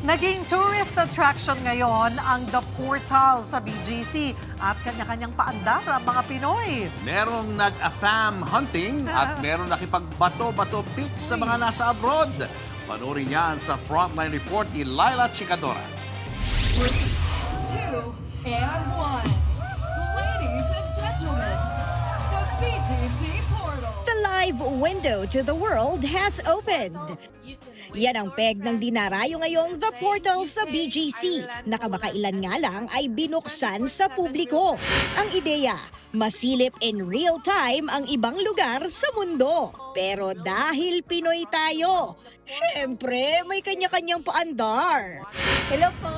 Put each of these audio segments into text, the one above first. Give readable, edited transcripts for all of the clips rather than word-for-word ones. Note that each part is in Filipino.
Naging tourist attraction ngayon ang The Portal sa BGC at kanya-kanyang paandar ang mga Pinoy. Merong nag-afam hunting at merong nakipagbato-bato pic sa mga nasa abroad. Panoorin yan sa Frontline Report ni Laila Chicadora. 3, 2, and 1. Ladies and gentlemen, the BGC Portal. The live window to the world has opened. Yan ang peg ng dinarayo ngayong The Portal sa BGC na kamakailan nga lang ay binuksan sa publiko. Ang ideya, masilip in real time ang ibang lugar sa mundo. Pero dahil Pinoy tayo, syempre may kanya-kanyang paandar. Hello po.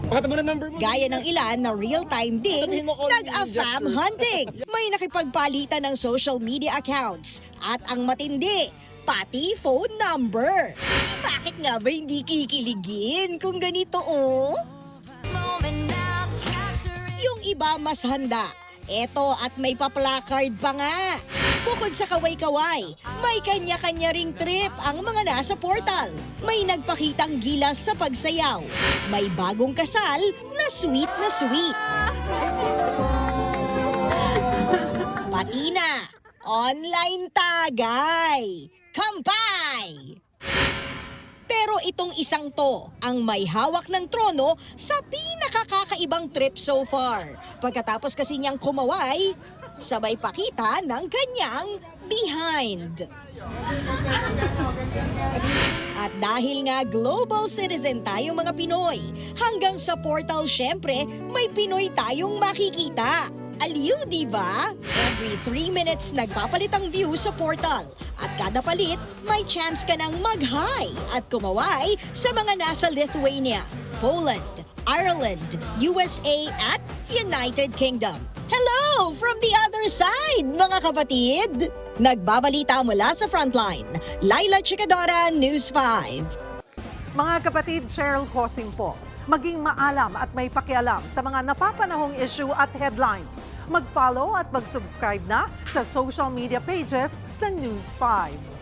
Pakita mo na number mo. Gaya ng ilan na real-time ding Sabihin mo, call me nag-afam Jasper. hunting. May nakipagpalitan ng social media accounts. At ang matindi, pati phone number. Bakit nga ba hindi kikiligin kung ganito Yung iba mas handa. Eto at may pa-placard pa nga. Bukod sa kaway-kaway, may kanya-kanya ring trip ang mga nasa portal. May nagpakitang gilas sa pagsayaw. May bagong kasal na sweet na sweet. Pati na, online tagay. Kampay! Pero itong isang to, ang may hawak ng trono sa pinakakakaibang trip so far. Pagkatapos kasi niyang kumaway, sabay pakita ng kanyang behind. At dahil nga global citizen tayong mga Pinoy, hanggang sa portal syempre may Pinoy tayong makikita. Aliw, di ba? Every 3 minutes nagpapalit ang view sa portal. At kada palit, may chance ka ng mag-hi at kumaway sa mga nasa Lithuania, Poland, Ireland, USA at United Kingdom. Hello from the other side, mga kapatid! Nagbabalita mula sa Frontline, Laila Chicadora, News 5. Mga kapatid, Cheryl Cosing po. Maging maalam at may pakialam sa mga napapanahong issue at headlines. Mag-follow at mag-subscribe na sa social media pages ng News 5.